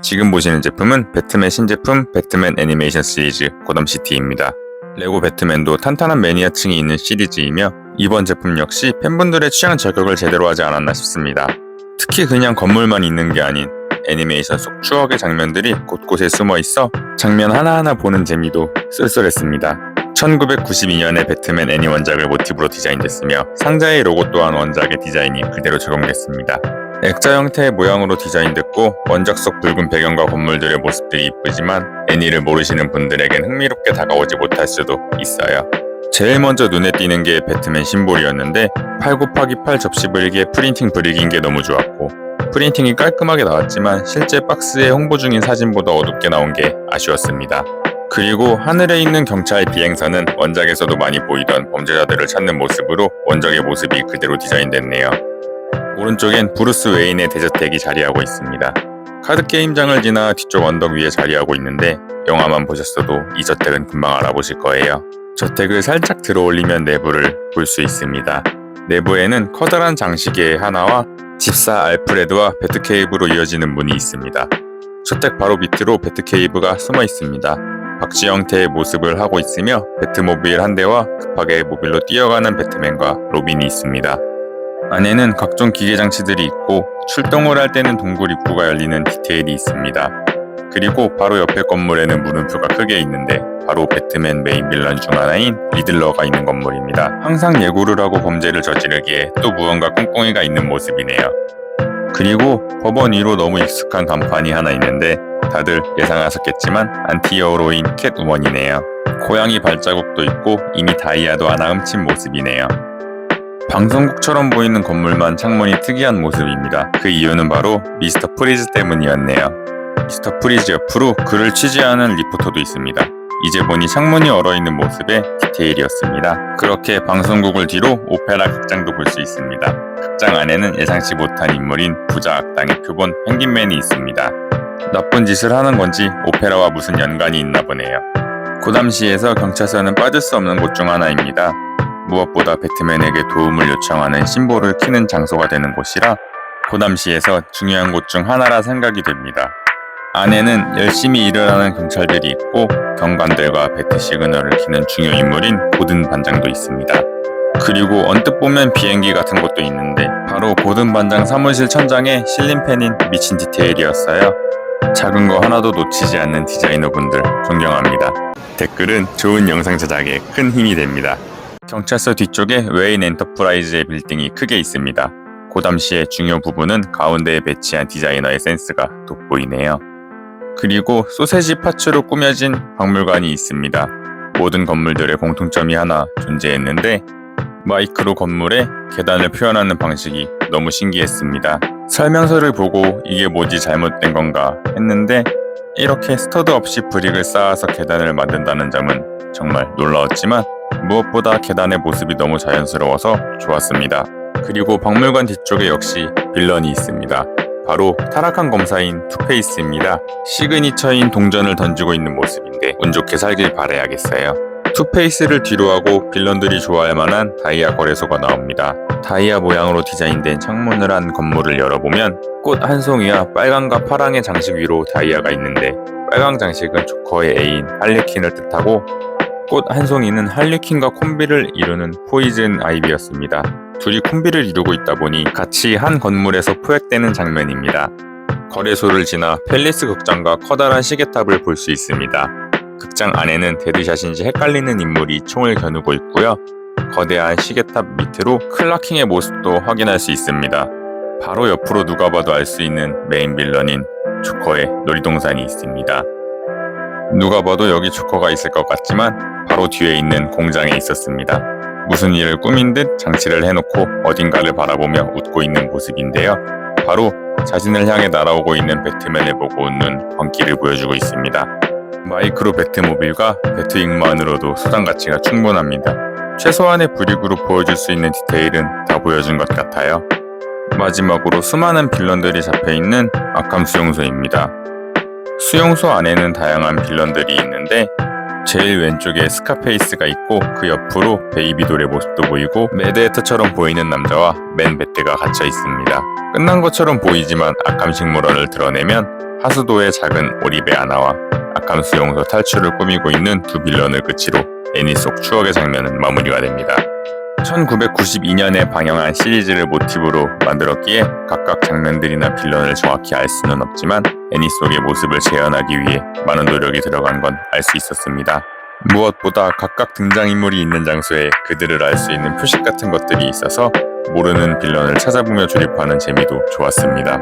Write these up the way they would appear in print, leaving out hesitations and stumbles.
지금 보시는 제품은 배트맨 신제품 배트맨 애니메이션 시리즈 고담시티입니다. 레고 배트맨도 탄탄한 매니아층이 있는 시리즈이며 이번 제품 역시 팬분들의 취향 저격을 제대로 하지 않았나 싶습니다. 특히 그냥 건물만 있는 게 아닌 애니메이션 속 추억의 장면들이 곳곳에 숨어 있어 장면 하나하나 보는 재미도 쏠쏠했습니다. 1992년에 배트맨 애니 원작을 모티브로 디자인됐으며 상자의 로고 또한 원작의 디자인이 그대로 적용됐습니다. 액자 형태의 모양으로 디자인됐고 원작 속 붉은 배경과 건물들의 모습들이 이쁘지만 애니를 모르시는 분들에겐 흥미롭게 다가오지 못할 수도 있어요. 제일 먼저 눈에 띄는 게 배트맨 심볼이었는데 8x8 접시 브릭에 프린팅 브릭인 게 너무 좋았고 프린팅이 깔끔하게 나왔지만 실제 박스에 홍보 중인 사진보다 어둡게 나온 게 아쉬웠습니다. 그리고 하늘에 있는 경찰 비행선은 원작에서도 많이 보이던 범죄자들을 찾는 모습으로 원작의 모습이 그대로 디자인됐네요. 오른쪽엔 브루스 웨인의 대저택이 자리하고 있습니다. 카드게임장을 지나 뒤쪽 언덕 위에 자리하고 있는데 영화만 보셨어도 이 저택은 금방 알아보실 거예요. 저택을 살짝 들어올리면 내부를 볼 수 있습니다. 내부에는 커다란 장시계 하나와 집사 알프레드와 배트케이브로 이어지는 문이 있습니다. 저택 바로 밑으로 배트케이브가 숨어 있습니다. 박쥐 형태의 모습을 하고 있으며 배트모빌 한 대와 급하게 모빌로 뛰어가는 배트맨과 로빈이 있습니다. 안에는 각종 기계장치들이 있고 출동을 할 때는 동굴 입구가 열리는 디테일이 있습니다. 그리고 바로 옆에 건물에는 물음표가 크게 있는데 바로 배트맨 메인 빌런 중 하나인 리들러가 있는 건물입니다. 항상 예고를 하고 범죄를 저지르기에 또 무언가 꿍꿍이가 있는 모습이네요. 그리고 법원 위로 너무 익숙한 간판이 하나 있는데 다들 예상하셨겠지만 안티히어로인 캣우먼이네요. 고양이 발자국도 있고 이미 다이아도 하나 훔친 모습이네요. 방송국처럼 보이는 건물만 창문이 특이한 모습입니다. 그 이유는 바로 미스터 프리즈 때문이었네요. 미스터 프리즈 옆으로 그를 취재하는 리포터도 있습니다. 이제 보니 창문이 얼어있는 모습의 디테일이었습니다. 그렇게 방송국을 뒤로 오페라 극장도 볼 수 있습니다. 극장 안에는 예상치 못한 인물인 부자 악당의 표본 펭귄맨이 있습니다. 나쁜 짓을 하는 건지 오페라와 무슨 연관이 있나 보네요. 고담시에서 경찰서는 빠질 수 없는 곳 중 하나입니다. 무엇보다 배트맨에게 도움을 요청하는 심볼을 키는 장소가 되는 곳이라 고담시에서 중요한 곳 중 하나라 생각이 됩니다. 안에는 열심히 일을 하는 경찰들이 있고 경관들과 배트 시그널을 키는 중요 인물인 고든 반장도 있습니다. 그리고 언뜻 보면 비행기 같은 곳도 있는데 바로 고든 반장 사무실 천장에 실린 펜인 미친 디테일이었어요. 작은 거 하나도 놓치지 않는 디자이너분들 존경합니다. 댓글은 좋은 영상 제작에 큰 힘이 됩니다. 경찰서 뒤쪽에 웨인 엔터프라이즈의 빌딩이 크게 있습니다. 고담시의 중요 부분은 가운데에 배치한 디자이너의 센스가 돋보이네요. 그리고 소세지 파츠로 꾸며진 박물관이 있습니다. 모든 건물들의 공통점이 하나 존재했는데 마이크로 건물에 계단을 표현하는 방식이 너무 신기했습니다. 설명서를 보고 이게 뭐지 잘못된 건가 했는데 이렇게 스터드 없이 브릭을 쌓아서 계단을 만든다는 점은 정말 놀라웠지만 무엇보다 계단의 모습이 너무 자연스러워서 좋았습니다. 그리고 박물관 뒤쪽에 역시 빌런이 있습니다. 바로 타락한 검사인 투페이스입니다. 시그니처인 동전을 던지고 있는 모습인데 운 좋게 살길 바라야겠어요. 투페이스를 뒤로하고 빌런들이 좋아할 만한 다이아 거래소가 나옵니다. 다이아 모양으로 디자인된 창문을 한 건물을 열어보면 꽃 한 송이와 빨강과 파랑의 장식 위로 다이아가 있는데 빨강 장식은 조커의 애인 할리퀸을 뜻하고 꽃 한 송이는 할리퀸과 콤비를 이루는 포이즌 아이비였습니다. 둘이 콤비를 이루고 있다 보니 같이 한 건물에서 포획되는 장면입니다. 거래소를 지나 팰리스 극장과 커다란 시계탑을 볼 수 있습니다. 극장 안에는 데드샷인지 헷갈리는 인물이 총을 겨누고 있고요. 거대한 시계탑 밑으로 클라킹의 모습도 확인할 수 있습니다. 바로 옆으로 누가 봐도 알 수 있는 메인 빌런인 조커의 놀이동산이 있습니다. 누가 봐도 여기 조커가 있을 것 같지만 바로 뒤에 있는 공장에 있었습니다. 무슨 일을 꾸민 듯 장치를 해놓고 어딘가를 바라보며 웃고 있는 모습인데요. 바로 자신을 향해 날아오고 있는 배트맨을 보고 웃는 광기를 보여주고 있습니다. 마이크로 배트모빌과 배트윙만으로도 소장 가치가 충분합니다. 최소한의 브릭으로 보여줄 수 있는 디테일은 다 보여준 것 같아요. 마지막으로 수많은 빌런들이 잡혀있는 아캄 수용소입니다. 수용소 안에는 다양한 빌런들이 있는데 제일 왼쪽에 스카페이스가 있고 그 옆으로 베이비돌의 모습도 보이고 매드헤터처럼 보이는 남자와 맨 배트가 갇혀 있습니다. 끝난 것처럼 보이지만 아캄 식물원을 드러내면 하수도의 작은 오리배 아나와 아캄 수용소 탈출을 꾸미고 있는 두 빌런을 끝으로 애니 속 추억의 장면은 마무리가 됩니다. 1992년에 방영한 시리즈를 모티브로 만들었기에 각각 장면들이나 빌런을 정확히 알 수는 없지만 애니 속의 모습을 재현하기 위해 많은 노력이 들어간 건 알 수 있었습니다. 무엇보다 각각 등장인물이 있는 장소에 그들을 알 수 있는 표식 같은 것들이 있어서 모르는 빌런을 찾아보며 조립하는 재미도 좋았습니다.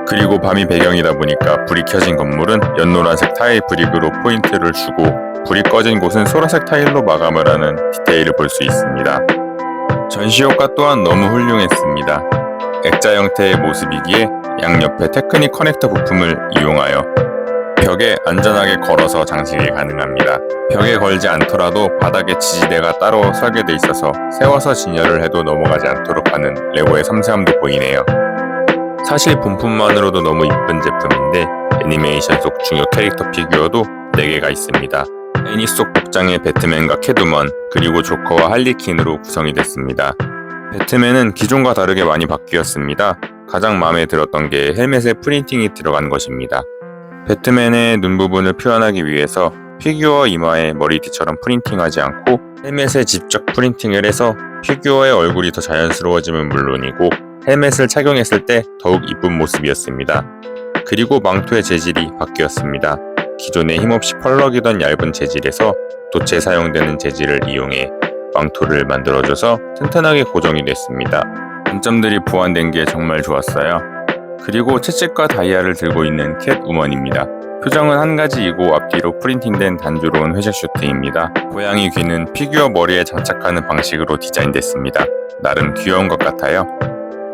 그리고 밤이 배경이다 보니까 불이 켜진 건물은 연노란색 타일 브릭으로 포인트를 주고 불이 꺼진 곳은 소라색 타일로 마감을 하는 디테일을 볼 수 있습니다. 전시 효과 또한 너무 훌륭했습니다. 액자 형태의 모습이기에 양옆에 테크닉 커넥터 부품을 이용하여 벽에 안전하게 걸어서 장식이 가능합니다. 벽에 걸지 않더라도 바닥에 지지대가 따로 설계돼 있어서 세워서 진열을 해도 넘어가지 않도록 하는 레고의 섬세함도 보이네요. 사실 본품만으로도 너무 이쁜 제품인데 애니메이션 속 중요 캐릭터 피규어도 4개가 있습니다. 애니 속 복장의 배트맨과 캐트우먼, 그리고 조커와 할리퀸으로 구성이 됐습니다. 배트맨은 기존과 다르게 많이 바뀌었습니다. 가장 마음에 들었던 게 헬멧에 프린팅이 들어간 것입니다. 배트맨의 눈 부분을 표현하기 위해서 피규어 이마에 머리띠처럼 프린팅하지 않고 헬멧에 직접 프린팅을 해서 피규어의 얼굴이 더 자연스러워짐은 물론이고 헬멧을 착용했을 때 더욱 이쁜 모습이었습니다. 그리고 망토의 재질이 바뀌었습니다. 기존에 힘없이 펄럭이던 얇은 재질에서 돛에 사용되는 재질을 이용해 망토를 만들어줘서 튼튼하게 고정이 됐습니다. 단점들이 보완된 게 정말 좋았어요. 그리고 채찍과 다이아를 들고 있는 캣우먼입니다. 표정은 한 가지이고 앞뒤로 프린팅된 단조로운 회색 슈트입니다. 고양이 귀는 피규어 머리에 장착하는 방식으로 디자인됐습니다. 나름 귀여운 것 같아요.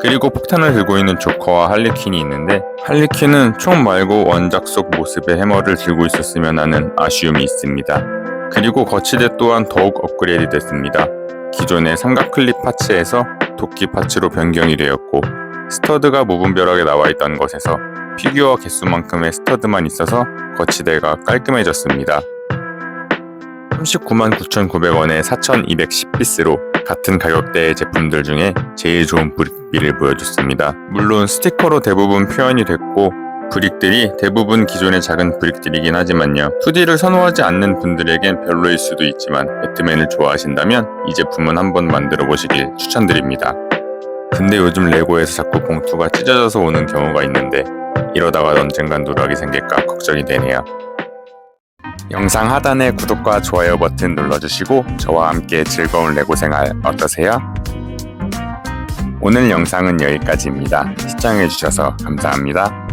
그리고 폭탄을 들고 있는 조커와 할리퀸이 있는데 할리퀸은 총 말고 원작 속 모습의 해머를 들고 있었으면 하는 아쉬움이 있습니다. 그리고 거치대 또한 더욱 업그레이드 됐습니다. 기존의 삼각 클립 파츠에서 도끼 파츠로 변경이 되었고 스터드가 무분별하게 나와있던 것에서 피규어 개수만큼의 스터드만 있어서 거치대가 깔끔해졌습니다. 399,900원에 4,210피스로 같은 가격대의 제품들 중에 제일 좋은 브릭비를 보여줬습니다. 물론 스티커로 대부분 표현이 됐고 브릭들이 대부분 기존의 작은 브릭들이긴 하지만요. 2D를 선호하지 않는 분들에겐 별로일 수도 있지만 배트맨을 좋아하신다면 이 제품은 한번 만들어 보시길 추천드립니다. 근데 요즘 레고에서 자꾸 봉투가 찢어져서 오는 경우가 있는데 이러다가 언젠간 누락이 생길까 걱정이 되네요. 영상 하단에 구독과 좋아요 버튼 눌러주시고 저와 함께 즐거운 레고 생활 어떠세요? 오늘 영상은 여기까지입니다. 시청해주셔서 감사합니다.